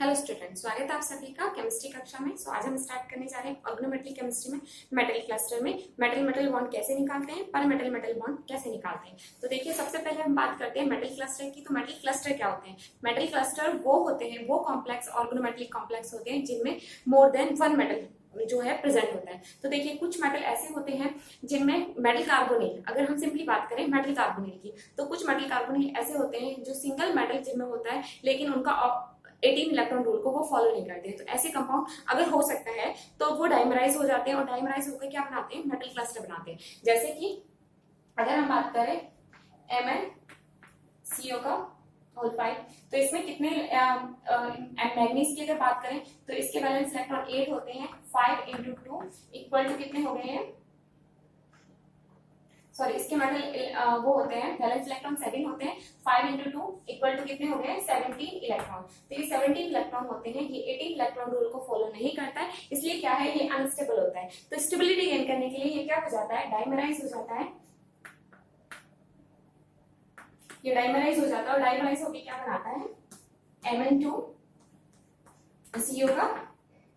Hello student, स्वागत है आप सभी का केमिस्ट्री कक्षा में। आज हम स्टार्ट करने जा रहे हैं ऑर्गेनोमेटल केमिस्ट्री में मेटल क्लस्टर में मेटल मेटल बॉन्ड कैसे निकालते हैं, पर मेटल मेटल बॉन्ड कैसे निकालते हैं। तो देखिए, सबसे पहले हम बात करते हैं मेटल क्लस्टर की। तो मेटल क्लस्टर क्या होते हैं? मेटल क्लस्टर वो होते हैं, वो कॉम्प्लेक्स ऑर्गेनोमेटलिक कॉम्प्लेक्स होते हैं जिनमें मोर देन वन मेटल जो है प्रेजेंट होता है। तो देखिए, कुछ मेटल ऐसे होते हैं जिनमें मेटल कार्बोनिल, अगर हम सिंपली बात करें मेटल कार्बोनिल की, तो कुछ मेटल कार्बोनिल ऐसे होते हैं जो सिंगल मेटल जिनमें होता है, लेकिन उनका 18 इलेक्ट्रॉन रूल को वो फॉलो नहीं करते। तो ऐसे कंपाउंड अगर हो सकता है तो वो डाइमराइज हो जाते हैं, और डाइमराइज होकर क्या बनाते हैं? मेटल क्लस्टर बनाते हैं। जैसे कि अगर हम बात करें MnCO का होल 5, तो इसमें कितने मैग्नीज की अगर बात करें तो इसके वैलेंस इलेक्ट्रॉन 8 होते हैं। 5 × 2 इक्वल टू कितने हो गए हैं? सॉरी, इसके मेटल वो होते हैं, वैलेंस इलेक्ट्रॉन 7 होते हैं। 5 × 2 इक्वल टू कितने हो गए? 17 इलेक्ट्रॉन। तो ये 17 इलेक्ट्रॉन होते हैं, ये 18 इलेक्ट्रॉन रूल को फॉलो नहीं करता है, इसलिए क्या है, ये अनस्टेबल होता है। तो स्टेबिलिटी गेन करने के लिए ये क्या हो जाता है? डाइमराइज हो जाता है। ये डाइमराइज हो जाता है, और डाइमराइज होकर क्या बनाता है? Mn2CO का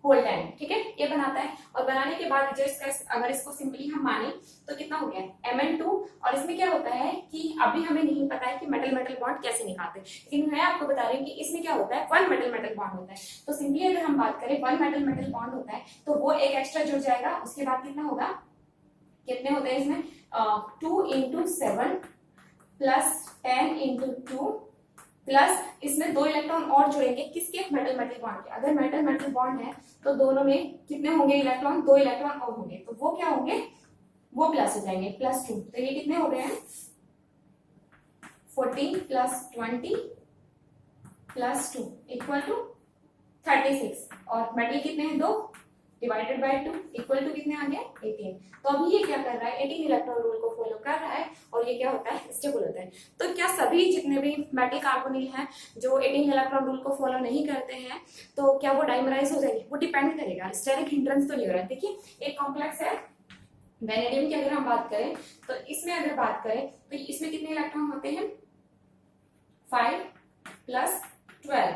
होल 10, ठीक है, ये बनाता है। और बनाने के बाद जो इसका, अगर इसको सिंपली हम माने तो कितना हो गया? Mn2। और इसमें क्या होता है कि अभी हमें नहीं पता है कि मेटल मेटल बॉन्ड कैसे निकालते हैं, लेकिन मैं आपको बता रही हूँ कि इसमें क्या होता है, वन मेटल मेटल बॉन्ड होता है। तो सिंपली अगर हम बात करें वन मेटल मेटल बॉन्ड होता है, तो वो एक एक्स्ट्रा जुड़ जाएगा। उसके बाद कितना होगा? कितने होते हैं इसमें? 2 × 7 प्लस 10 × 2 प्लस इसमें 2 इलेक्ट्रॉन और जुड़ेंगे। किसके? मेटल मेटल बॉन्ड के। अगर मेटल मेटल बॉन्ड है तो दोनों में कितने होंगे इलेक्ट्रॉन? 2 इलेक्ट्रॉन और होंगे, तो वो क्या होंगे? वो प्लस हो जाएंगे, +2। तो ये कितने हो गए हैं? 14 + 20 + 2 इक्वल टू 36। और मेटल कितने हैं? 2 डिवाइडेड बाय 2 इक्वल टू कितने आ गया? 18। तो अभी ये क्या कर रहा है? 18 इलेक्ट्रॉन रूल को फॉलो कर रहा है, और ये क्या होता है? स्टेबल होता है। तो क्या सभी जितने भी मेटल कार्बोनिल हैं जो 18 इलेक्ट्रॉन रूल को फॉलो नहीं करते हैं, तो क्या वो डाइमराइज हो जाएंगे? वो डिपेंड करेगा, स्टेरिक हिंड्रेंस तो नहीं हो रहा है। देखिए, एक कॉम्प्लेक्स है वेनेडियम की, अगर हम बात करें तो इसमें अगर बात करें तो इसमें कितने इलेक्ट्रॉन होते हैं? 5 + 12,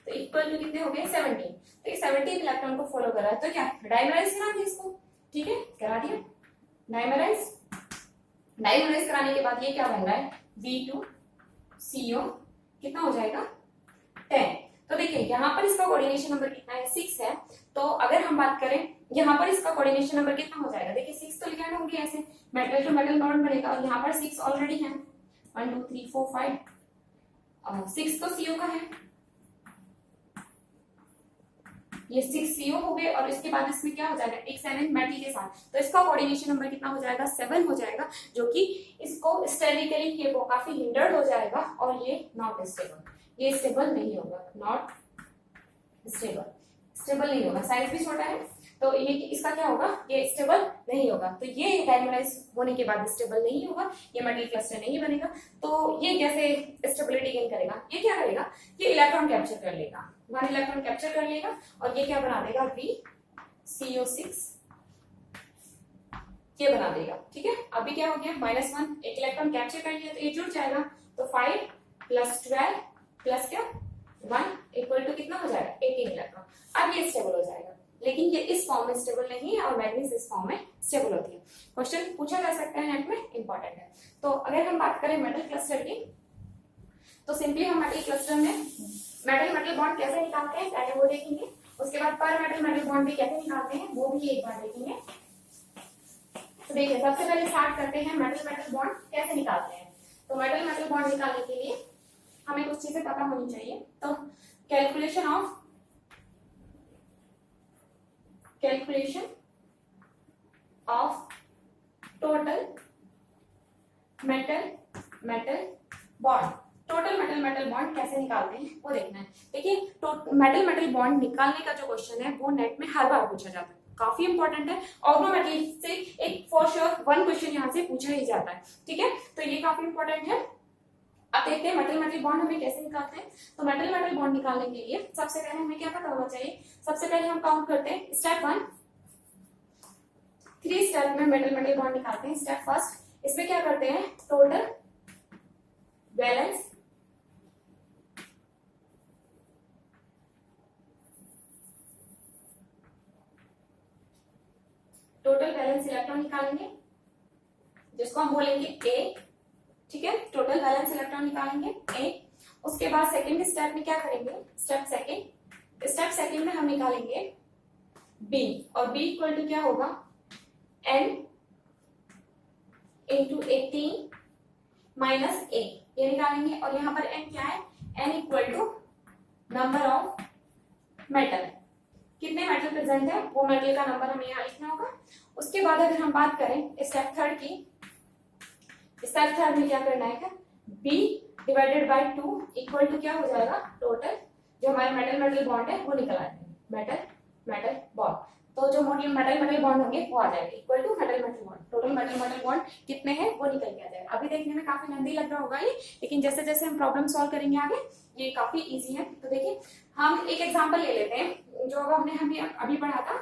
तो इक्वल टू कितने हो गए? 17। तो ये 17 इलेक्ट्रॉन को फॉलो कर रहा है, तो क्या डाइमराइज करा दिया इसको? ठीक है, करा दिया डाइमराइज। डाइमराइज कराने के बाद ये क्या बन रहा है? B2CO कितना हो जाएगा? 10। तो देखिए, यहाँ पर इसका कोऑर्डिनेशन नंबर कितना है? 6 है। तो अगर हम बात करें यहाँ पर इसका कोऑर्डिनेशन नंबर कितना हो जाएगा? देखिए, 6 तो लिखा होंगे ऐसे, मेटल टू मेटल बॉन्ड बनेगा, और यहाँ पर 6 ऑलरेडी है। 1 2 3 4 5 6 तो CO का है, ये 6 CO हो गए। और इसके बाद इसमें क्या हो जाएगा? एक 7 मेटल के साथ, तो इसका कोऑर्डिनेशन नंबर कितना हो जाएगा? 7 हो जाएगा, जो कि इसको स्टेरिकली ये वो काफी हिंडर्ड हो जाएगा, और ये नॉट स्टेबल, ये स्टेबल नहीं होगा, नॉट स्टेबल, स्टेबल नहीं होगा। साइज भी छोटा है, तो ये इसका क्या होगा? ये स्टेबल नहीं होगा। तो ये डाइमराइज होने के बाद स्टेबल नहीं होगा, ये मेटल क्लस्टर नहीं बनेगा। तो ये कैसे स्टेबिलिटी गेन करेगा? ये क्या करेगा? ये इलेक्ट्रॉन कैप्चर कर लेगा, 1 इलेक्ट्रॉन कैप्चर कर लेगा, और ये क्या बना देगा? VCO6 ये बना देगा। ठीक है, अभी क्या हो गया? -1, एक इलेक्ट्रॉन कैप्चर कर लिया, तो ये जुड़ जाएगा। तो 5 + 12 प्लस क्या 1 इक्वल टू कितना हो जाएगा? 18 इलेक्ट्रॉन। अब ये स्टेबल हो जाएगा, लेकिन ये इस फॉर्म में स्टेबल नहीं है, और मैग्नीज इस फॉर्म में स्टेबल होती है। क्वेश्चन पूछा जा सकता है नेट में, इंपॉर्टेंट है। तो अगर हम बात करें मेटल क्लस्टर की, तो सिंपली हम मेटल क्लस्टर में मेटल मेटल बॉन्ड कैसे निकालते हैं पहले वो देखेंगे। उसके बाद पर मेटल मेटल बॉन्ड भी कैसे निकालते हैं वो भी एक बार देखेंगे। तो देखिए, सबसे पहले स्टार्ट करते हैं मेटल मेटल बॉन्ड कैसे निकालते हैं। तो मेटल मेटल बॉन्ड निकालने के लिए हमें कुछ चीजें पता होनी चाहिए। तो calculation of total metal metal bond, total metal metal bond कैसे निकालते हैं वो देखना है। देखिए, मेटल मेटल बॉन्ड निकालने का जो क्वेश्चन है वो नेट में हर बार पूछा जाता है, काफी इंपॉर्टेंट है। ऑर्गेनोमेटल से एक फॉर श्योर 1 क्वेश्चन यहाँ से पूछा ही जाता है। ठीक है, तो ये काफी इंपॉर्टेंट है। अब देखते हैं मेटल मेटल बॉन्ड हमें कैसे निकालते हैं। तो मेटल मेटल बॉन्ड निकालने के लिए सबसे पहले हमें क्या पता होना चाहिए? सबसे पहले हम काउंट करते हैं स्टेप 1। 3 स्टेप में मेटल मेटल बॉन्ड निकालते हैं। स्टेप फर्स्ट, इसमें क्या करते हैं? टोटल वैलेंस वैलेंस इलेक्ट्रॉन निकालेंगे जिसको हम बोलेंगे ए, ठीक है, टोटल वैलेंस इलेक्ट्रॉन निकालेंगे ए। उसके बाद सेकंड स्टेप में क्या करेंगे, स्टेप सेकंड में हम निकालेंगे बी, और बी इक्वल टू क्या होगा, n इंटू 18 माइनस ए, ये निकालेंगे। और यहाँ पर n क्या है, n equal to number of metal, कितने मेटल प्रेजेंट है वो मेटल का नंबर हमें यहाँ लिखना होगा। उसके बाद अगर हम बात करें स्टेप थर्ड की, स्टेप थर्ड में क्या करना है, b divided by 2 equal to क्या हो जाएगा, टोटल जो हमारे मेटल मेटल बॉन्ड है वो निकल आएंगे, मेटल मेटल बॉन्ड। तो जो मेटल मेटल बॉन्ड होंगे वो आ जाएगा equal to metal metal bond, total metal metal bond कितने हैं वो निकल के आ जाएगा। अभी देखने में काफी लंबी लग रहा होगा ये, लेकिन जैसे जैसे हम प्रॉब्लम सॉल्व करेंगे आगे ये काफी इजी है। तो देखिए हम एक एग्जांपल ले लेते हैं जो हमने हमें अभी पढ़ा था,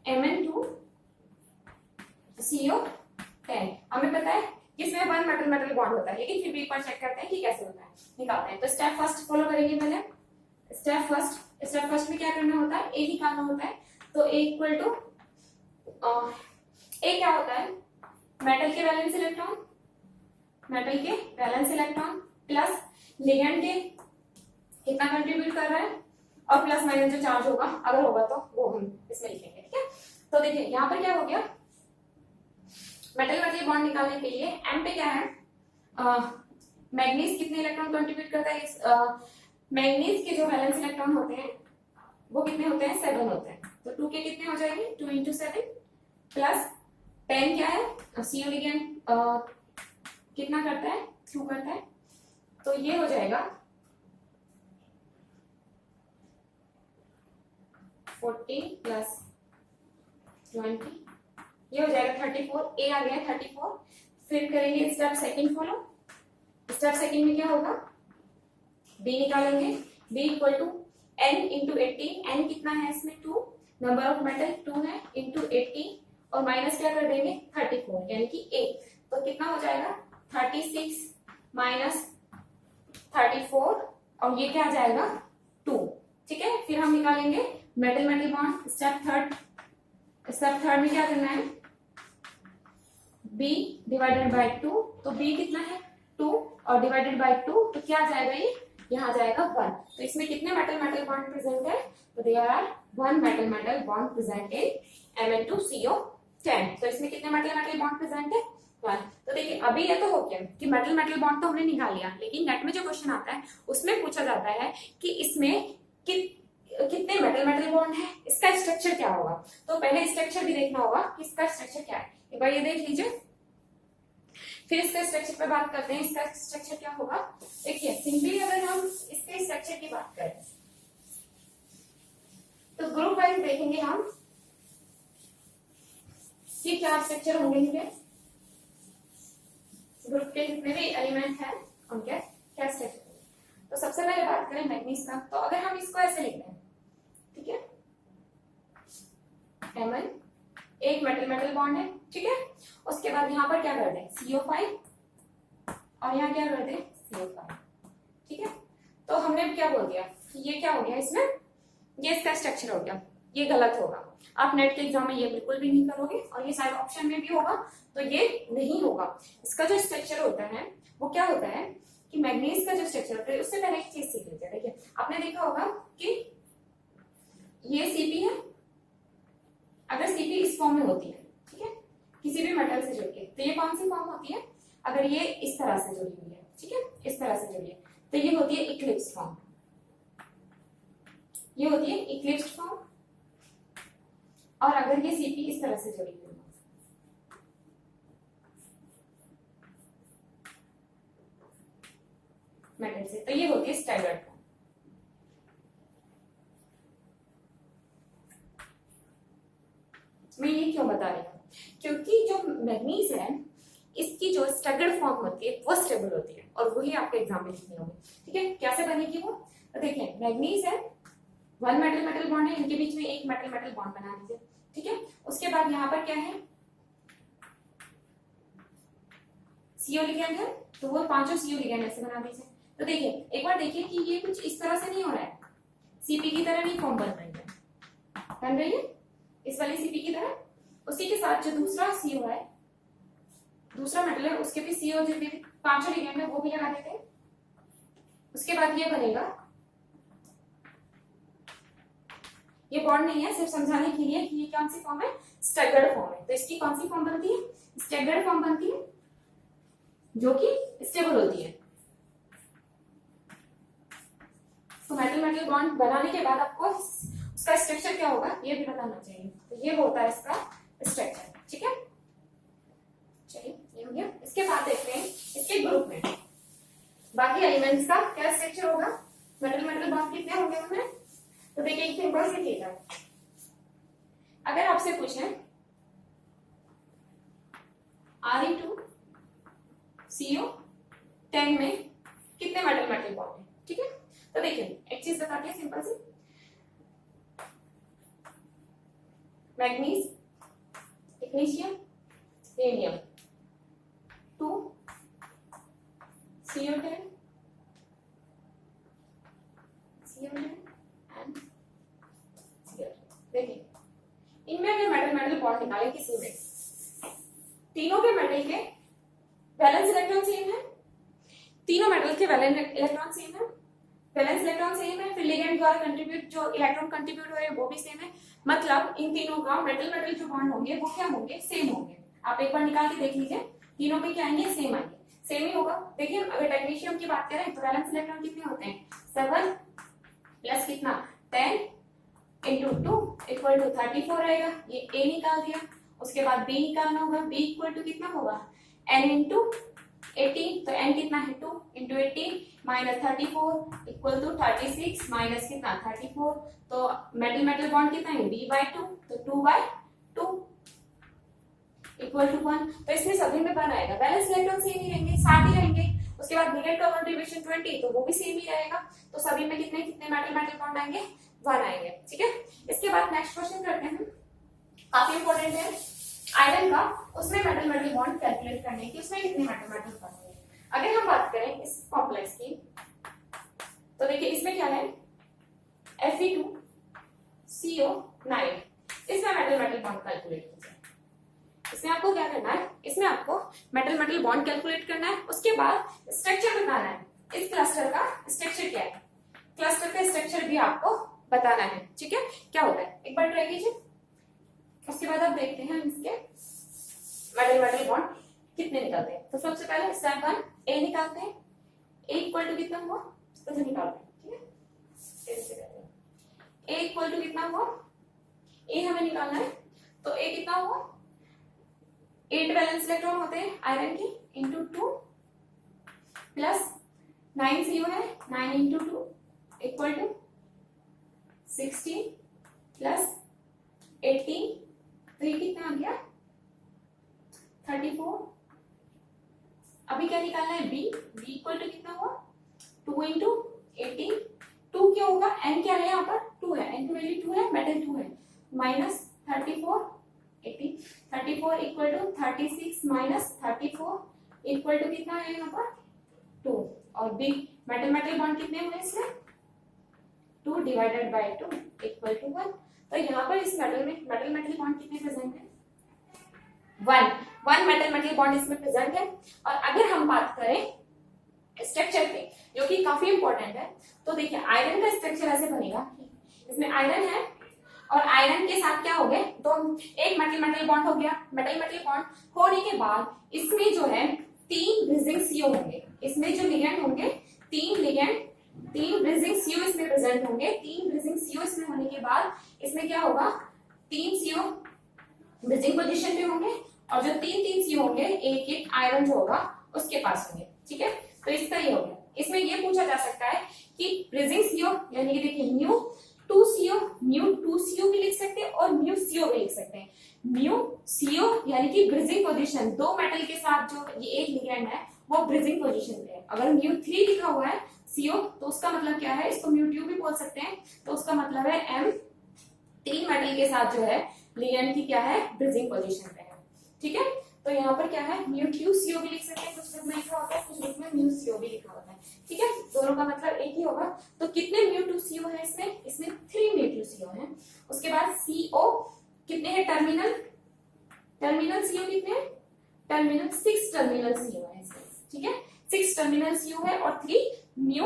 Mn2CO10। हमें पता है इसमें वन मेटल मेटल बॉन्ड होता है, लेकिन फिर भी एक बार चेक करते हैं कि कैसे होता है, निकालते हैं। तो स्टेप फर्स्ट फॉलो करेंगे पहले। स्टेप फर्स्ट में क्या करना होता है, ए निकालना होता है। तो ए इक्वल टू ए क्या होता है, मेटल के वैलेंस इलेक्ट्रॉन प्लस लिगेंड के कितना कंट्रीब्यूट कर रहा है, और प्लस माइनस जो चार्ज होगा अगर होगा तो वो हम इसमें लिखेंगे, ठीक है। तो देखिए यहाँ पर क्या हो गया, मेटल मेटल बॉन्ड निकालने के लिए एम पे क्या है, मैग्नीज कितने इलेक्ट्रॉन कंट्रीब्यूट करता है, मैग्नीज के जो वैलेंस इलेक्ट्रॉन होते हैं वो कितने होते हैं, 7 होते हैं। तो 2 के कितने हो जाएंगे, 2 इंटू 7 प्लस 10 क्या है, CO लिगेंड कितना करता है, 2 करता है। तो ये हो जाएगा 40 प्लस 20, ये हो जाएगा 34, ए आ गया 34। फिर करेंगे step second follow. Step second में क्या होगा, बी निकालेंगे, b equal to n into 18, n कितना है इसमें 2, नंबर ऑफ मेटल 2 है, इंटू 18 और माइनस क्या कर देंगे 34 यानी कि a। तो कितना हो जाएगा 36 माइनस 34 और ये क्या आ जाएगा 2, ठीक है। फिर हम निकालेंगे metal metal bond. Step third में क्या करना है, b डिवाइडेड बाय 2, तो b कितना है 2 और डिवाइडेड बाय 2 तो क्या आ जाएगा, ये यहाँ आ जाएगा 1। तो इसमें कितने मेटल मेटल बॉन्ड प्रेजेंट है, तो there are 1 metal metal bond present in Mn2CO10। तो इसमें कितने मेटल मेटल बॉन्ड प्रेजेंट है, 1। तो देखिए अभी ये तो हो गया कि मेटल मेटल बॉन्ड तो हमने निकाल लिया, लेकिन नेट में जो क्वेश्चन आता है उसमें पूछा जाता है कि इसमें कितने मेटल मेटल बॉन्ड है, इसका स्ट्रक्चर क्या होगा। तो पहले स्ट्रक्चर भी देखना होगा कि इसका स्ट्रक्चर क्या है, एक बार ये देख लीजिए, फिर इसका स्ट्रक्चर पे बात करते हैं। इसका स्ट्रक्चर क्या होगा, देखिए सिंपली अगर हम इसके स्ट्रक्चर की बात करें तो ग्रुप वाइज देखेंगे हम कि क्या स्ट्रक्चर होंगे इनके, ग्रुप के जितने भी एलिमेंट हैं उनके क्या स्ट्रक्चर। तो सबसे पहले बात करें मैग्नीज का, तो अगर हम इसको ऐसे लिखते हैं, ठीक है, Mn एक मेटल मेटल बॉन्ड है, ठीक है। उसके बाद यहाँ पर क्या कर दें CO5 और यहाँ क्या कर दें CO5, ठीक है। तो हमने क्या बोल दिया कि ये क्या हो गया, इसमें ये इसका स्ट्रक्चर हो गया, ये गलत होगा। आप नेट के एग्जाम में ये बिल्कुल भी नहीं करोगे, और ये शायद ऑप्शन में भी होगा तो ये नहीं होगा। इसका जो स्ट्रक्चर होता है वो क्या होता है कि मैग्नीज का जो स्ट्रक्चर होता है, उससे पहले एक चीज सीख लीजिए। देखिए आपने देखा होगा कि ये Cp है, अगर Cp इस फॉर्म में होती है, ठीक है, किसी भी मेटल से जुड़ के, तो ये कौन सी फॉर्म होती है, अगर ये इस तरह से जुड़ी हुई है, ठीक है, इस तरह से जुड़ी है तो ये होती है इक्लिप्स फॉर्म, ये होती है इक्लिप्स फॉर्म। और अगर ये Cp इस तरह से जुड़ी हुई है मेटल से, तो ये होती है स्टैगर्ड फॉर्म। मैं ये क्यों बता रही हूँ, क्योंकि जो मैग्नीज है इसकी जो स्टैगर्ड फॉर्म होती है वो स्टेबल होती है, और वही आपके एग्जाम में लिखनी होगी, ठीक है। कैसे बनेगी वो, तो देखिए मैग्नीज है, 1 मेटल मेटल बॉन्ड है, इनके बीच में एक मेटल मेटल बॉन्ड बना दीजिए, ठीक है। उसके बाद यहाँ पर क्या है CO लिगेंड है, तो वो 5 CO लिगेंड ऐसे बना दीजिए। तो देखिए एक बार देखिए कि ये कुछ इस तरह से नहीं हो रहा है, Cp की तरह नहीं फॉर्म बन रही है इस वाली Cp की तरह, उसी के साथ जो दूसरा CO है, दूसरा मेटल है, उसके भी CO जो भी पांचों लिगेंड है वो भी लगा देते हैं। उसके बाद ये बनेगा, ये बॉन्ड नहीं है, सिर्फ समझाने के लिए कि ये कौन सी फॉर्म है, स्टैगर्ड फॉर्म है। तो इसकी कौन सी फॉर्म बनती है, स्टैगर्ड फॉर्म बनती है, जो कि स्टेबल होती है। तो मेटल मेटल बॉन्ड बनाने के बाद आपको उसका स्ट्रक्चर क्या होगा ये भी बताना चाहिए। तो ये होता है इसका स्ट्रक्चर, ठीक है। चलिए ये हो गया। इसके बाद देखते हैं इसके ग्रुप में बाकी एलिमेंट्स का क्या स्ट्रक्चर होगा, मेटल मेटल बॉन्ड कितने होंगे उनमें। तो देखिए एक सिंपल सी चीज है, अगर आपसे पूछे Re2CO10 में कितने मेटल मेटल बॉन्ड है, ठीक है। तो देखिए एक चीज बताते हैं सिंपल सी, manganese, technetium, radium, 2 CO10 and CO10। देखिए इनमें अगर मेटल मेटल बॉन्ड निकाले किसी में, तीनों के मेटल के वैलेंस इलेक्ट्रॉन सेम है, तीनों मेटल के वैलेंस इलेक्ट्रॉन सेम है, वैलेंस इलेक्ट्रॉन सेम है, फिर लिगेंड द्वारा कंट्रीब्यूट जो इलेक्ट्रॉन कंट्रीब्यूट हो रहे हैं वो भी सेम है। मतलब इन तीनों का मेटल मेटल जो बॉन्ड होंगे वो क्या होंगे, सेम होंगे। आप एक बार निकाल के देख लीजिए, तीनों में क्या आएंगे, सेम आएंगे, सेम ही होगा। देखिए अगर टेक्नीशियम की बात करें तो वैलेंस इलेक्ट्रॉन कितने होते हैं, 7 प्लस कितना 10 इंटू 2 इक्वल टू 34 आएगा। ये A निकाल दिया, उसके बाद B निकालना होगा, B इक्वल टू कितना होगा N इंटू 18, तो N कितना है 2 into 18 minus 34 equal to 36 minus कितना 34, तो मेटल मेटल बॉन्ड कितना है B/2, तो 2/2 इक्वल टू 1। तो इसमें सभी में 1 आएगा, वैलेंस इलेक्ट्रॉन सेम ही रहेंगे, 7 ही रहेंगे। उसके बाद लिगेंड का कंट्रीब्यूशन 20, तो वो भी सेम ही रहेगा। तो सभी में कितने कितने मेटल मेटल बॉन्ड आएंगे, 1 आएंगे, ठीक है। इसके बाद नेक्स्ट क्वेश्चन करते हैं, काफी इंपॉर्टेंट है आयरन का, उसमें मेटल मेटल बॉन्ड कैलकुलेट करने की, उसमें कितने मेटल मेटल बॉन्ड होंगे। अगर हम बात करें इस कॉम्प्लेक्स की, तो देखिए इसमें क्या है Fe2CO9, इसमें मेटल मेटल बॉन्ड कैलकुलेट कीजिए। इसमें आपको क्या करना है, इसमें आपको मेटल मेटल बॉन्ड कैलकुलेट करना है, उसके बाद स्ट्रक्चर बताना है, इस क्लस्टर का स्ट्रक्चर क्या है, क्लस्टर का स्ट्रक्चर भी आपको बताना है, ठीक है। क्या होता है एक बार ट्राई कीजिए, उसके बाद आप देखते हैं इसके मेटल मेटल बॉन्ड कितने निकलते हैं। तो सबसे पहले स्टेप 1 A निकालते हैं, A इक्वल टू कितना हुआ उसको निकालते हैं, ठीक है। ऐसे करते हैं, A इक्वल टू कितना हुआ, A हमें निकालना है, तो A कितना हुआ 8 वैलेंस इलेक्ट्रॉन होते हैं आयरन की इंटू 2 प्लस 9 CO है, 9 इंटू 2 इक्वल टू 16 प्लस 18, तो ये कितना आ गया 34। अभी क्या निकालना है B इक्वल टू कितना हुआ 2 इंटू 18, 2 क्या होगा N क्या है यहाँ पर 2 है, N की वैल्यू 2 है, मेटल 2 है, minus 34 18, 34 equal to 36 minus 34 equal to कितना है यहाँ पर 2, और B मेटल मेटल बॉन्ड कितने हुए इसमें 2 डिवाइडेड बाय 2 इक्वल टू 1। तो यहाँ पर इस मेटल में मेटल मेटल बॉन्ड कितने प्रेजेंट है 1 मेटल मेटल बॉन्ड इसमें प्रेजेंट है। और अगर हम बात करें स्ट्रक्चर पे जो कि काफी इंपॉर्टेंट है, तो देखिए आयरन का स्ट्रक्चर ऐसे बनेगा, इसमें आयरन है और आयरन के साथ क्या हो गए तो एक मेटल मेटल बॉन्ड हो गया। मेटल मेटल बॉन्ड होने के बाद इसमें जो है 3 ब्रिजिंग CO होंगे, इसमें जो लिगेंड होंगे 3 लिगेंड 3 ब्रिजिंग CO इसमें प्रेजेंट होंगे। 3 ब्रिजिंग CO इसमें होने के बाद इसमें क्या होगा 3 CO ब्रिजिंग पोजीशन पे होंगे और जो 3 CO होंगे एक एक आयरन जो होगा उसके पास होंगे, ठीक है। तो इसका ये हो गया। इसमें ये पूछा जा सकता है कि ब्रिजिंग CO यानी कि देखिए म्यू 2 CO भी लिख सकते हैं और म्यू CO भी लिख सकते हैं। म्यू CO यानी कि ब्रिजिंग पोजीशन, दो मेटल के साथ जो ये एक लिगेंड है वो ब्रिजिंग पोजीशन पे है। अगर म्यू 3 लिखा हुआ है CO तो उसका मतलब क्या है, इसको म्यू 2 भी बोल सकते हैं, तो उसका मतलब है M 3 मेटल के साथ जो है लिगेंड की क्या है ब्रिजिंग पोजीशन पे है, ठीक है। तो यहाँ पर क्या है म्यू 2 CO भी लिख सकते हैं, कुछ बुक में लिखा होता है कुछ बुक में म्यू CO भी लिखा होता है, ठीक है। दोनों का मतलब एक ही होगा। तो कितने म्यू 2 CO है इसमें 3 म्यू 2 CO है। उसके बाद CO कितने हैं टर्मिनल टर्मिनल सीओ कितने हैं? टर्मिनल 6 टर्मिनल सीओ है इसमें, ठीक है, 6 टर्मिनल सीओ है और 3 म्यू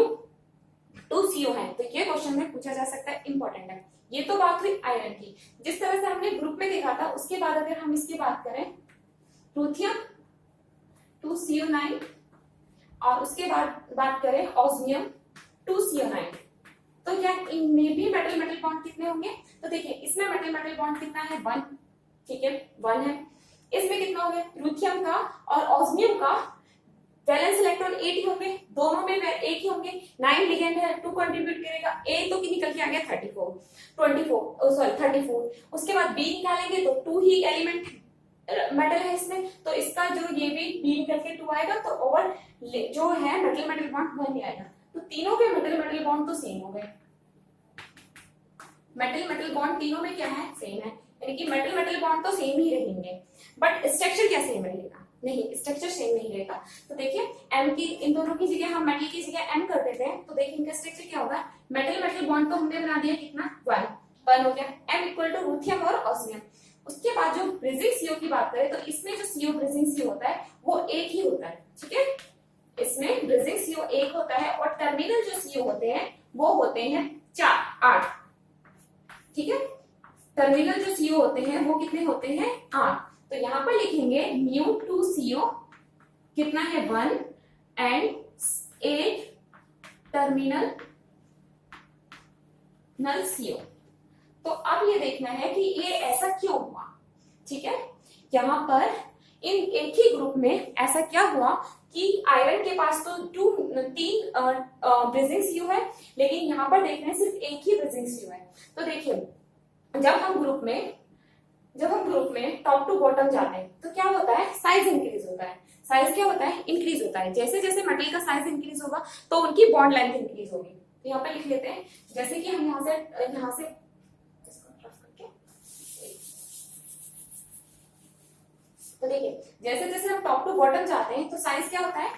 2 सीओ है। तो ये क्वेश्चन में पूछा जा सकता है, इंपॉर्टेंट है। ये तो बात हुई आयरन की। जिस तरह से हमने ग्रुप में देखा था, उसके बाद अगर हम इसकी बात करें, रुथियम 2CO9 और उसके बाद बात करें ऑस्मियम 2CO9, तो क्या इनमें भी मेटल मेटल बॉन्ड कितने होंगे? तो देखिए इसमें मेटल मेटल बॉन्ड कितना है? 1, ठीक है, 1 है। इसमें कितना हो गया? रुथियम का और ऑस्मियम का वैलेंस इलेक्ट्रॉन 8 ही होंगे, दोनों में 8 ही होंगे। 9 लिगेंड है, 2 कंट्रीब्यूट करेगा, ए तो निकल के आ गया 34। उसके बाद बी निकालेंगे तो 2 ही एलिमेंट मेटल है इसमें, तो इसका जो ये भी बी निकल के 2 आएगा, तो ओवर जो है मेटल मेटल बॉन्ड 1 ही आएगा। तो तीनों के मेटल मेटल बॉन्ड तो सेम हो गए। मेटल मेटल बॉन्ड तीनों में क्या है? सेम है, यानी कि मेटल मेटल बॉन्ड तो सेम ही रहेंगे, बट स्ट्रक्चर क्या सेम रहेगा? नहीं, स्ट्रक्चर सेम नहीं रहेगा। तो देखिए एम की, इन दोनों की जगह हम मेटल की जगह एम कर देते हैं, तो देखिए इनका स्ट्रक्चर क्या होगा? मेटल मेटल बॉन्ड तो हमने बना दिया कितना? 1 हो गया। एम इक्वल टू रुथियम और ऑस्मियम। उसके बाद जो ब्रिजिंग सीओ की बात करें, तो इसमें जो सीओ ब्रिजिंग सीओ होता है वो एक ही होता है, ठीक है, इसमें ब्रिजिंग सीओ एक होता है और टर्मिनल जो सीओ होते हैं वो होते हैं 8, ठीक है। टर्मिनल जो सीओ होते हैं वो कितने होते हैं? 8। तो यहां पर लिखेंगे म्यू 2 सीओ कितना है? 1 एंड 8 टर्मिनल नल सीओ। तो अब ये देखना है कि ये ऐसा क्यों हुआ, ठीक है। यहाँ पर इन एक ही ग्रुप में ऐसा क्या हुआ कि आयरन के पास तो 3 ब्रिजिंग सीओ है, लेकिन यहाँ पर देख रहे हैं सिर्फ एक ही ब्रिजिंग सीओ है। तो देखिए जब हम ग्रुप में टॉप टू बॉटम जाते हैं तो क्या होता है? साइज इंक्रीज होता है। साइज क्या होता है? इंक्रीज होता है। जैसे जैसे मेटल का साइज इंक्रीज होगा तो उनकी बॉन्ड लेंथ इंक्रीज होगी। तो यहाँ पे लिख लेते हैं, जैसे कि हम यहाँ से तो देखिए जैसे जैसे हम टॉप टू बॉटम जाते हैं तो साइज क्या होता है?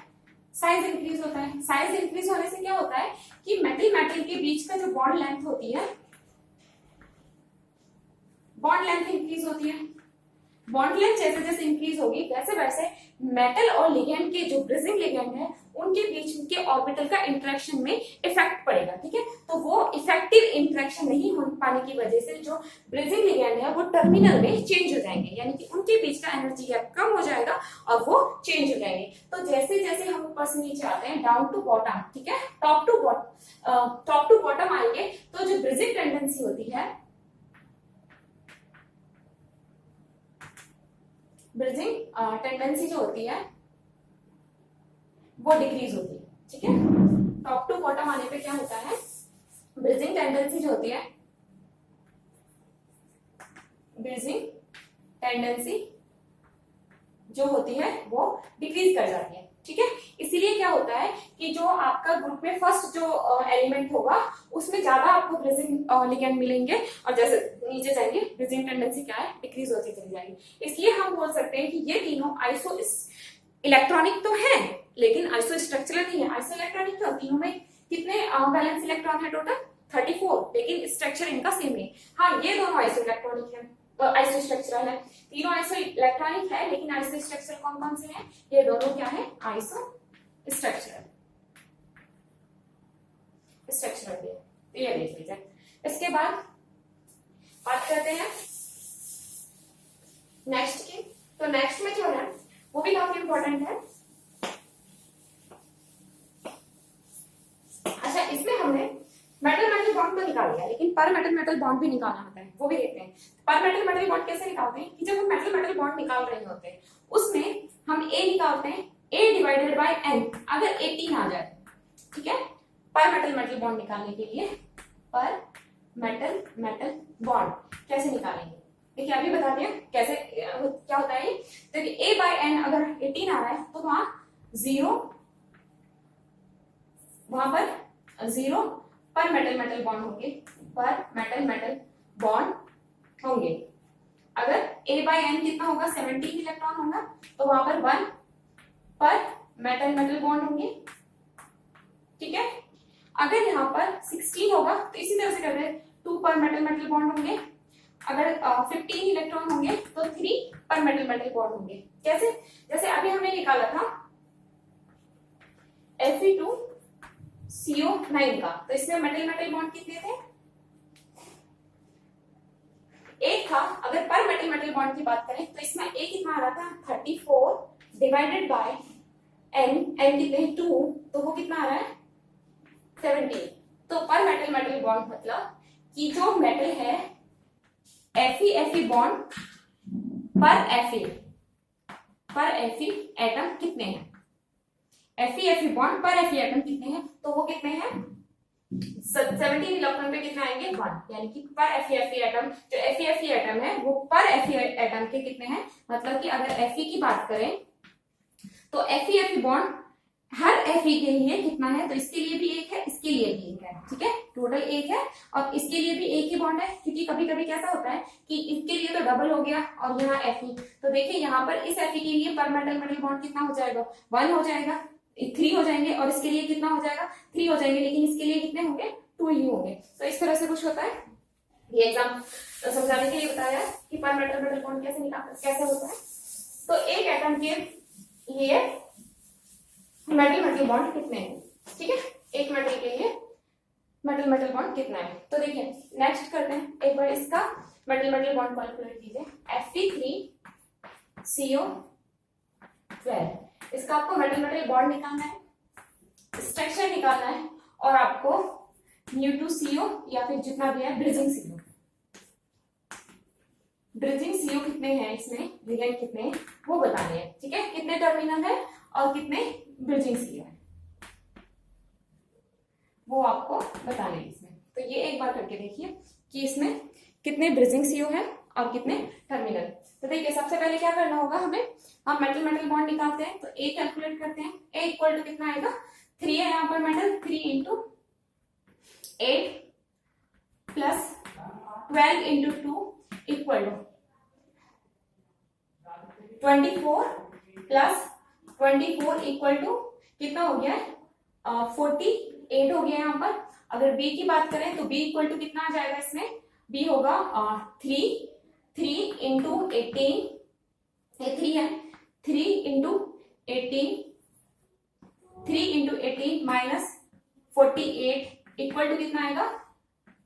साइज इंक्रीज होता है। साइज इंक्रीज होने से क्या होता है कि मेटल मेटल के बीच का जो बॉन्ड लेंथ होती है, बॉन्ड लेंथ इंक्रीज होती है। बॉन्ड लेंथ जैसे जैसे इंक्रीज होगी वैसे वैसे मेटल और लिगेंड के जो ब्रिजिंग लिगेंड है उनके बीच के ऑर्बिटल का इंटरेक्शन में इफेक्ट पड़ेगा, ठीक है। तो वो इफेक्टिव इंटरेक्शन नहीं हो पाने की वजह से जो ब्रिजिंग लिगेंड है वो टर्मिनल में चेंज हो जाएंगे, यानी कि उनके बीच का एनर्जी गैप कम हो जाएगा और वो चेंज हो जाएंगे। तो जैसे जैसे हम ऊपर से नीचे आते हैं, डाउन टू बॉटम, ठीक है, टॉप टू बॉटम आएंगे तो जो ब्रिजिंग टेंडेंसी होती है, ब्रिजिंग टेंडेंसी जो होती है वो डिक्रीज होती है, ठीक है। टॉप टू बॉटम आने पे क्या होता है? ब्रिजिंग टेंडेंसी जो होती है, ब्रिजिंग टेंडेंसी जो होती है वो डिक्रीज कर जाती है, ठीक है। इसीलिए क्या होता है कि जो आपका ग्रुप में फर्स्ट जो एलिमेंट होगा उसमें ज्यादा आपको ब्रिजिंग लिगेंड मिलेंगे और जैसे नीचे जाएंगे ब्रिजिंग टेंडेंसी क्या है? डिक्रीज होती चली जाएगी। इसलिए हम बोल सकते हैं कि ये तीनों आइसो इलेक्ट्रॉनिक तो है लेकिन आइसो स्ट्रक्चरल नहीं है। आइसो इलेक्ट्रॉनिक तो तीनों में कितने वैलेंस इलेक्ट्रॉन है? टोटल 34, लेकिन स्ट्रक्चर इनका सेम है। हाँ, ये दोनों आइसो इलेक्ट्रॉनिक है, आइसो स्ट्रक्चरल है। तीनों आइसो इलेक्ट्रॉनिक है लेकिन आइसो स्ट्रक्चरल कौन कौन से हैं? ये दोनों क्या है? आइसो स्ट्रक्चरल है। ये देख लीजिए। इसके बाद बात करते हैं नेक्स्ट की। तो नेक्स्ट में जो है वो भी काफी इंपॉर्टेंट है। अच्छा, इसमें हमने मेटल मेटल बॉन्ड तो निकाल लिया, लेकिन पर मेटल मेटल बॉन्ड भी निकालना होता है, वो भी देखते हैं। पर मेटल मेटल बॉन्ड कैसे निकालते हैं कि जब हम मेटल मेटल बॉन्ड निकाल रहे होते हैं उसमें हम ए निकालते हैं, ए डिवाइडेड बाय एन, अगर 18 आ जाए, ठीक है। पर मेटल मेटल बॉन्ड निकालने के लिए पर मेटल मेटल बॉन्ड कैसे निकालेंगे? देखिए अभी बता दिया कैसे क्या होता है। देखिए ए बाय एन अगर 18 आ रहा है तो वहां पर 0 पर मेटल मेटल बॉन्ड होंगे, पर मेटल मेटल बॉन्ड होंगे। अगर ए बाय एन कितना होगा? 17 इलेक्ट्रॉन होगा, तो वहां पर 1 पर मेटल मेटल बॉन्ड होंगे, ठीक है। अगर यहाँ पर 16 होगा तो इसी तरह से करते हैं, 2 पर मेटल मेटल बॉन्ड होंगे, अगर 15 इलेक्ट्रॉन होंगे तो 3 पर मेटल मेटल बॉन्ड होंगे। कैसे? जैसे अभी हमने निकाला था Fe2CO9 का, तो इसमें मेटल मेटल बॉन्ड कितने थे? एक था। अगर पर मेटल मेटल बॉन्ड की बात करें तो इसमें एक कितना आ रहा था 34 डिवाइडेड बाय n कितने 2, तो वो कितना आ रहा है 17। तो पर मेटल मेटल बॉन्ड मतलब कि जो मेटल है Fe बॉन्ड पर Fe एटम कितने हैं, Fe बॉन्ड पर Fe एटम कितने हैं, तो वो कितने हैं 17 इलेक्ट्रॉन पे कितने आएंगे 1, यानी कि पर Fe एटम, जो Fe एटम है वो पर Fe एटम के कितने हैं, मतलब कि अगर Fe की बात करें तो Fe बॉन्ड हर Fe के लिए कितना है, तो इसके लिए भी एक है, इसके लिए भी एक है, ठीक है, टोटल एक है, और इसके लिए भी एक ही बॉन्ड है, क्योंकि कभी कभी कैसा होता है कि इसके लिए तो डबल हो गया और यहाँ Fe, तो देखिए यहाँ पर इस Fe के लिए पर मेटल मेटल बॉन्ड कितना हो जाएगा 1 हो जाएगा, 3 हो जाएंगे, और इसके लिए कितना हो जाएगा 3 हो जाएंगे, लेकिन इसके लिए कितने होंगे 2 ही होंगे। तो इस तरह से कुछ होता है। ये एग्जाम समझाने के लिए बताया कि पर मेटल मेटल बॉन्ड कैसे होता है। तो एक एटम के लिए मेटल मेटल बॉन्ड कितने हैं, ठीक है, एक मेटल के लिए मेटल मेटल बॉन्ड कितना है। तो देखिए नेक्स्ट करते हैं, एक बार इसका मेटल मेटल बॉन्ड कैलकुलेट कीजिए। Fe3CO12, इसका आपको मेटल मेटल बॉन्ड निकालना है, स्ट्रक्चर निकालना है, और आपको μ2CO या फिर जितना भी है ब्रिजिंग CO कितने हैं, इसमें लिगेंड कितने हैं वो बताने हैं, ठीक है, कितने टर्मिनल है और कितने ब्रिजिंग CO है वो आपको बताने हैं इसमें। तो ये एक बार करके देखिए कि इसमें कितने ब्रिजिंग CO है और कितने टर्मिनल। तो देखिए सबसे पहले क्या करना होगा हमें, हम मेटल मेटल बॉन्ड निकालते हैं, तो ए कैलकुलेट करते हैं। ए इक्वल टू कितना आएगा 3 है यहाँ पर metal, 3 into 8 plus 12 into 2 equal to 24 plus 24 equal to कितना हो गया है 48 हो गया यहाँ पर। अगर बी की बात करें तो बी इक्वल टू कितना आ जाएगा, इसमें बी होगा 3 इंटू 18, ये 3 है, 3 इंटू 18 माइनस 48 इक्वल टू कितना आएगा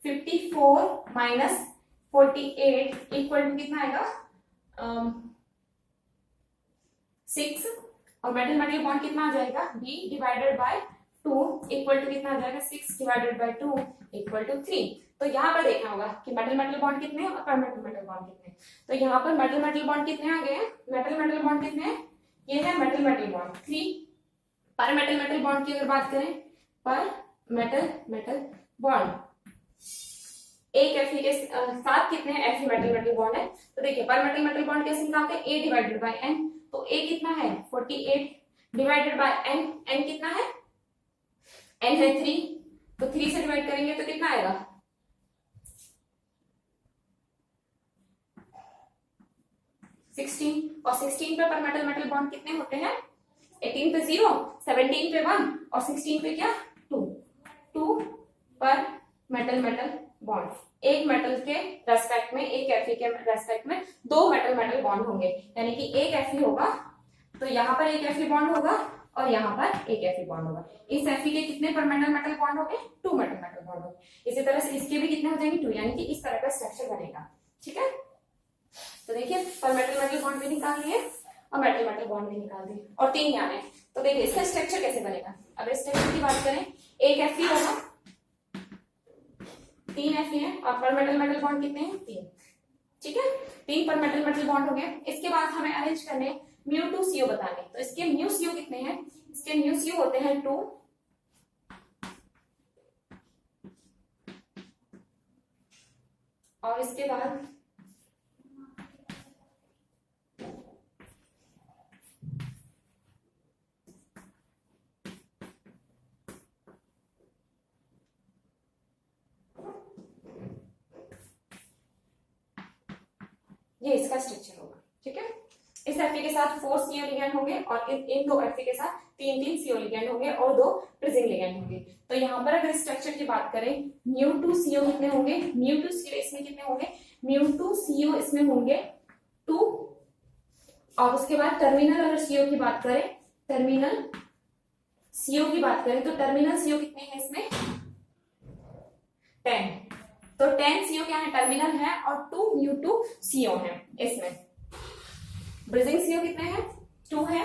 54 माइनस 48 इक्वल टू कितना आएगा 6, और मेटल मेटल बॉन्ड कितना आ जाएगा B divided by 2 equal to कितना आ जाएगा 6 डिवाइडेड बाय 2 इक्वल टू 3। तो यहाँ पर देखना होगा कि मेटल मेटल बॉन्ड कितने हैं और पर मेटल मेटल बॉन्ड कितने हैं। तो यहाँ पर मेटल मेटल बॉन्ड कितने आ गए हैं, मेटल मेटल बॉन्ड कितने हैं, ये है मेटल मेटल बॉन्ड 3। पर मेटल मेटल बॉन्ड की अगर बात करें, पर मेटल मेटल बॉन्ड एक Fe के साथ कितने Fe मेटल मेटल बॉन्ड है। तो देखिए पर मेटल मेटल बॉन्ड कैसे निकालते हैं, A डिवाइडेड बाय N, तो A कितना है 48 डिवाइडेड बाय N, N कितना है N है 3, तो 3 से डिवाइड करेंगे तो कितना आएगा 16, और 16 पे पर मेटल मेटल बॉन्ड कितने होते हैं 18 पे 0, 17 पे 1 और 16 पे क्या 2 पर मेटल मेटल बॉन्ड। एक मेटल के रेस्पेक्ट में, एक Fe के रेस्पेक्ट में 2 मेटल मेटल बॉन्ड होंगे, यानी कि एक Fe होगा तो यहाँ पर एक Fe बॉन्ड होगा और यहाँ पर एक Fe बॉन्ड होगा। इस Fe के कितने पर मेटल मेटल बॉन्ड हो गए 2 मेटल मेटल बॉन्ड हो गए। इसी तरह से इसके भी कितने हो जाएंगे 2, यानी कि इस तरह का स्ट्रक्चर बनेगा, ठीक है। तो देखिए पर मेटल मेटल बॉन्ड भी निकाल लिए और मेटल मेटल बॉन्ड भी निकाल दिए, और 3 यहाँ है। तो देखिए इसका स्ट्रक्चर कैसे बनेगा। अगर स्ट्रक्चर की बात करें, एक Fe होगा, 3 Fe है, और पर मेटल मेटल बॉन्ड कितने हैं 3, ठीक है, 3 पर मेटल मेटल बॉन्ड हो गए। इसके बाद हमें अरेंज करने μ2CO बताने, तो इसके μCO कितने हैं, इसके μCO होते हैं 2, और इसके बाद ये इसका स्ट्रक्चर होगा, ठीक है। इस Fe के साथ 4 CO लिगेंड होंगे और इन 2 Fe के साथ तीन तीन CO लिगेंड होंगे और 2 ब्रिजिंग लिगेंड होंगे। तो यहाँ पर अगर स्ट्रक्चर की बात करें, μ2CO कितने होंगे, μ2CO इसमें कितने होंगे, μ2CO इसमें होंगे 2, और उसके बाद टर्मिनल अगर CO की बात करें, टर्मिनल CO की बात करें तो टर्मिनल CO कितने हैं इसमें 10, तो 10 CO क्या है, टर्मिनल है, और 2 μ2CO है। इसमें ब्रिजिंग CO कितने हैं 2 है,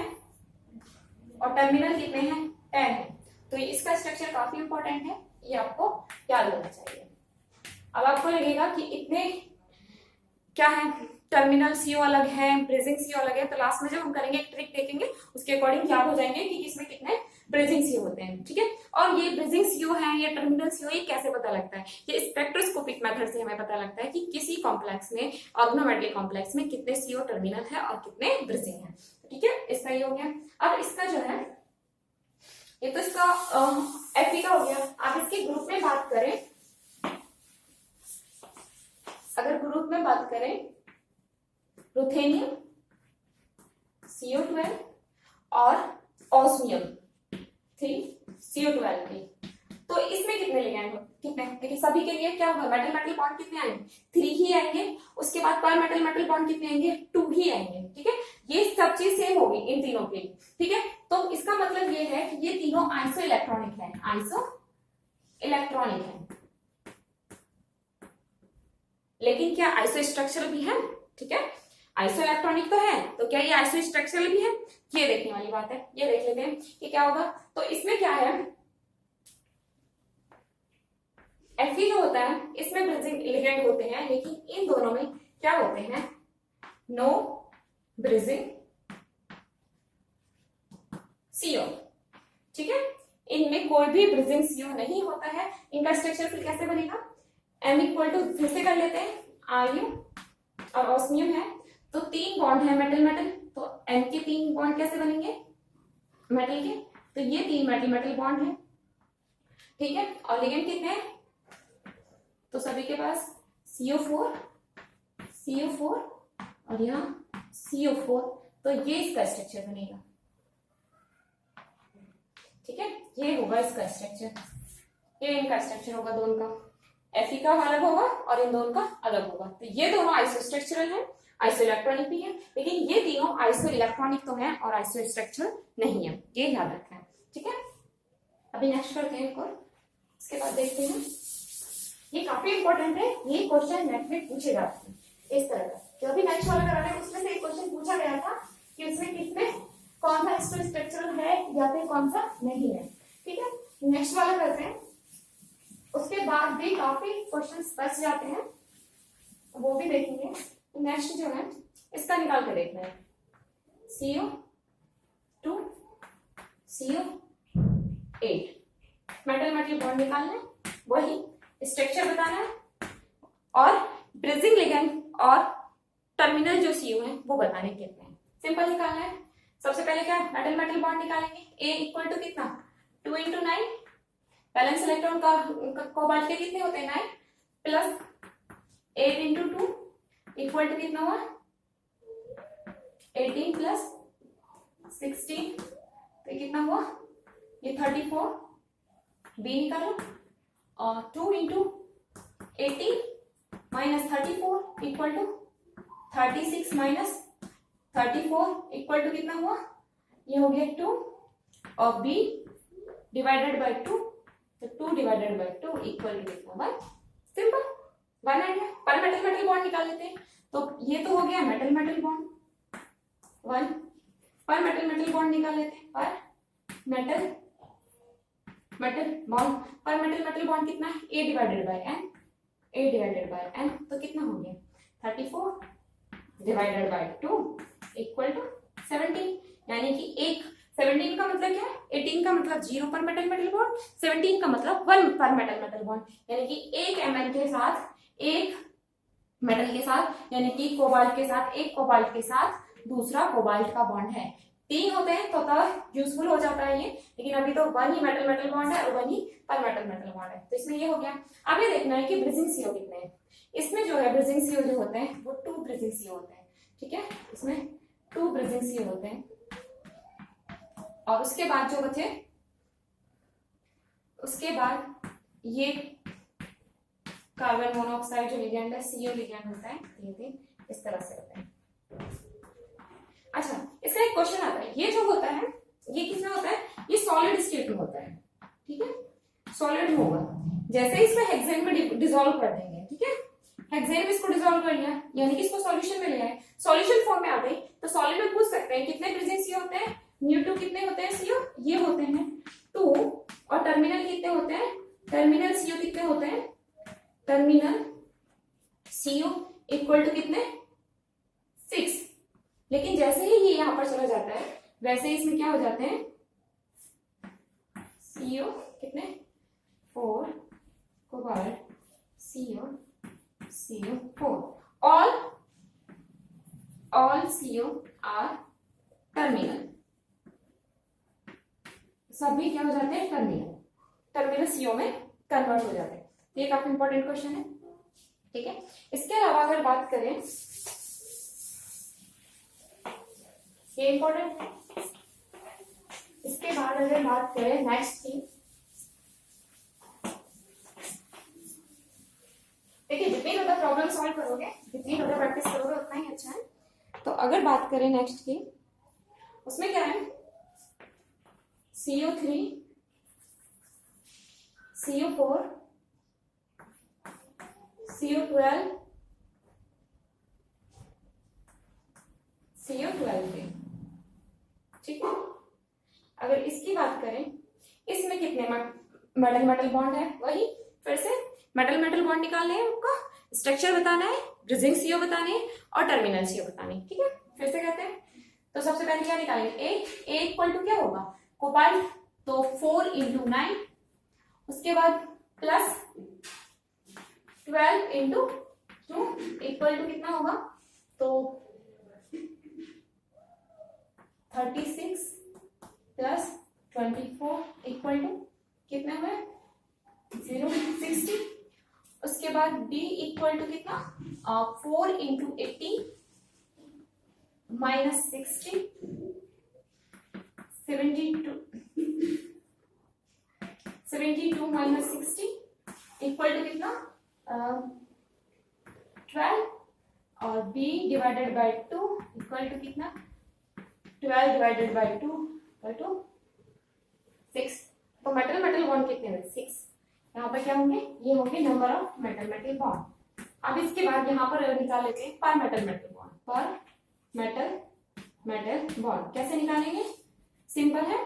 और टर्मिनल कितने हैं 10 है। तो इसका स्ट्रक्चर काफी इंपॉर्टेंट है, ये आपको याद होना चाहिए। अब आपको लगेगा कि इतने क्या है, टर्मिनल CO अलग है, ब्रिजिंग CO अलग है, तो लास्ट में जब हम करेंगे एक ट्रिक देखेंगे उसके अकॉर्डिंग याद हो जाएंगे कि इसमें कितने ब्रिजिंग CO होते हैं, ठीक है। और ये ब्रिजिंग CO है या टर्मिनल CO, ये कैसे पता लगता है, ये स्पेक्ट्रोस्कोपिक मेथड से हमें पता लगता है कि किसी कॉम्प्लेक्स में, ऑर्गेनोमेटलिक कॉम्प्लेक्स में कितने CO टर्मिनल है और कितने ब्रिजिंग है, ठीक है। इसका ये हो गया। अब इसका जो है, ये तो इसका Fe का हो गया। आप इसके ग्रुप में बात करें, अगर ग्रुप में बात करें रुथेनियम, CO12 और ऑस्मियम 3 CO12 की, तो इसमें कितने लिगेंड कितने, क्योंकि सभी के लिए क्या होगा, मेटल मेटल बॉन्ड कितने आएंगे 3 ही आएंगे, उसके बाद पर मेटल मेटल बॉन्ड कितने आएंगे 2 ही आएंगे, ठीक है। ये सब चीज सेम होगी इन तीनों के लिए, ठीक है। तो इसका मतलब ये है कि ये तीनों आइसो इलेक्ट्रॉनिक है, आइसो इलेक्ट्रॉनिक है, लेकिन क्या आइसो स्ट्रक्चरल भी है, ठीक है। आइसो इलेक्ट्रॉनिक तो है, तो क्या ये आइसो स्ट्रक्चरल भी है, ये देखने वाली बात है। ये देख लेते हैं कि क्या होगा। तो इसमें क्या है, Fe जो होता है इसमें ब्रिजिंग लिगेंड होते हैं, लेकिन इन दोनों में क्या होते हैं, नो ब्रिजिंग CO, ठीक है। इनमें कोई भी ब्रिजिंग CO नहीं होता है। इनका स्ट्रक्चर फिर कैसे बनेगा, M इक्वल टू, फिर से कर लेते हैं, RU और ऑस्मियम है, तो 3 बॉन्ड है मेटल मेटल, तो M के 3 बॉन्ड कैसे बनेंगे मेटल के, तो ये 3 मेटल मेटल बॉन्ड है, ठीक है। और लिगेंड कितने हैं, तो सभी के पास CO4 और यहाँ CO4, तो ये इसका स्ट्रक्चर बनेगा, ठीक है। ये होगा इसका स्ट्रक्चर, ये इनका स्ट्रक्चर होगा दोनों का, Fe का अलग होगा और इन दोनों का अलग होगा। तो ये दोनों आइसो स्ट्रक्चरल है, आइसो इलेक्ट्रॉनिक भी है, लेकिन ये तीनों आइसो इलेक्ट्रॉनिक तो है और आइसो स्ट्रक्चरल नहीं है, ये याद रखना है, ठीक है। अभी नेक्स्ट करते हैं एक और, इसके बाद देखते हैं, ये काफी इंपॉर्टेंट है, ये क्वेश्चन नेट में पूछे जाते हैं इस तरह का। जो अभी नेक्स्ट वाला करा रहे हैं उसमें से एक क्वेश्चन पूछा गया था कि उसमें किसमें कौन सा आइसो स्ट्रक्चरल है या फिर कौन सा नहीं है, ठीक है। नेक्स्ट वाला करते हैं, उसके बाद भी काफी क्वेश्चंस बच जाते हैं, वो भी देखेंगे। नेक्स्ट जो है इसका निकाल के देखना है, CO2 CO8 metal metal bond निकालना है, वही स्ट्रक्चर बताना है, और ब्रिजिंग लिगेंड और टर्मिनल जो CO है वो बताने कितने हैं, सिंपल निकालना है। सबसे पहले क्या मेटल मेटल बॉन्ड निकालेंगे, A इक्वल टू कितना 2 into 9, बैलेंस इलेक्ट्रॉन का कोबाल्ट के कितने होते हैं 9, प्लस 8 into 2 इक्वल टू कितना हुआ 18 प्लस 16, तो कितना हुआ ये 34, B निकालो, और 2 into 18 minus 34 equal to 36 minus 34 equal to कितना हुआ, ये हो गया 2, और B डिवाइडेड बाय 2, तो 2 डिवाइडेड बाय 2 इक्वल टू कितना 1, सिंपल 1 आ गया। पर मेटल मेटल बॉन्ड निकाल लेते हैं, तो ये तो हो गया मेटल मेटल बॉन्ड 1, पर मेटल मेटल बॉन्ड निकाल लेते हैं, पर मेटल मेटल बॉन्ड, पर मेटल मेटल बॉन्ड कितना है A डिवाइडेड बाय n, तो कितना हो गया 34 डिवाइडेड बाय 2 इक्वल टू 17, यानी कि एक 17 का मतलब क्या है, 18 का मतलब 0 पर मेटल मेटल बॉन्ड, 17 का मतलब 1 पर मेटल मेटल बॉन्ड, यानी कि एक Mn के साथ एक मेटल के साथ, यानी कि कोबाल्ट के साथ एक कोबाल्ट के साथ दूसरा कोबाल्ट का बॉन्ड है। 3 होते हैं तो यूजफुल हो जाता है ये, लेकिन अभी तो 1 ही मेटल मेटल बॉन्ड है और 1 ही पर मेटल मेटल बॉन्ड है, तो इसमें ये हो गया। अब ये देखना है कि ब्रिजिंग CO कितने हैं, इसमें जो है ब्रिजिंग CO जो होते हैं वो 2 ब्रिजिंग CO होते हैं, ठीक है, इसमें 2 ब्रिजिंग CO होते हैं, और उसके बाद जो बचे, उसके बाद ये कार्बन मोनोऑक्साइड जो लिगेंड है, CO लिगेंड होता है, ये इस तरह से होता है। अच्छा, इसका एक क्वेश्चन आता है, ये जो होता है ये किसमें होता है, ये सॉलिड स्टेट में होता है, ठीक है, सॉलिड में होगा। जैसे ही इसको हेक्सेन में डिसॉल्व कर देंगे, ठीक है, हेक्सेन में इसको डिसॉल्व कर लिया, यानी कि इसको सॉल्यूशन में ले आए, सॉल्यूशन फॉर्म में आ गई, तो सॉलिड में पूछ सकते हैं कितने ब्रिजिंग CO होते हैं, μ2 कितने होते हैं CO, ये होते हैं 2, और टर्मिनल कितने होते हैं, टर्मिनल CO कितने होते हैं, टर्मिनल CO इक्वल टू कितने 6। लेकिन जैसे ही ये यहां पर चला जाता है वैसे ही इसमें क्या हो जाते हैं, CO कितने 4, cobalt CO4, all CO are terminal, सभी क्या हो जाते हैं, टर्मिनल CO में कन्वर्ट हो जाते हैं। ये काफी इंपॉर्टेंट क्वेश्चन है, ठीक है। इसके अलावा अगर बात करें, ये इंपॉर्टेंट है। इसके बाद अगर बात करें नेक्स्ट की, देखिए जितनी ज्यादा प्रॉब्लम सॉल्व करोगे, जितनी ज्यादा प्रैक्टिस करोगे उतना ही अच्छा है। तो अगर बात करें नेक्स्ट की, उसमें क्या है, CO3, CO4, CO12, CO12, ठीक है। अगर इसकी बात करें, इसमें कितने मेटल मेटल बॉन्ड है, वही फिर से मेटल मेटल बॉन्ड निकालने हैं, आपका स्ट्रक्चर बताना है, ब्रिजिंग CO बताने हैं और टर्मिनल CO बताने हैं, ठीक है। फिर से कहते हैं, तो सबसे पहले क्या निकालेंगे, A इक्वल टू क्या होगा, कोबाल्ट, तो 4 × 9, उसके बाद प्लस 12 × 2 इक्वल टू कितना होगा, तो 36 प्लस 24 इक्वल टू कितने हुए 0, 60। उसके बाद B इक्वल टू कितना, 4 × 80 माइनस 60, 72 माइनस 60 इक्वल टू कितना 12, और B divided by 2 equal to कितना 12 डिवाइडेड बाय 2 इक्वल टू 6। तो मेटल मेटल बॉन्ड कितने हैं, 6। यहाँ पर क्या होंगे, ये होंगे number of metal metal bond. अब इसके बाद यहाँ पर निकाल लेते हैं पर मेटल मेटल बॉन्ड, पर मेटल मेटल बॉन्ड कैसे निकालेंगे, सिंपल है,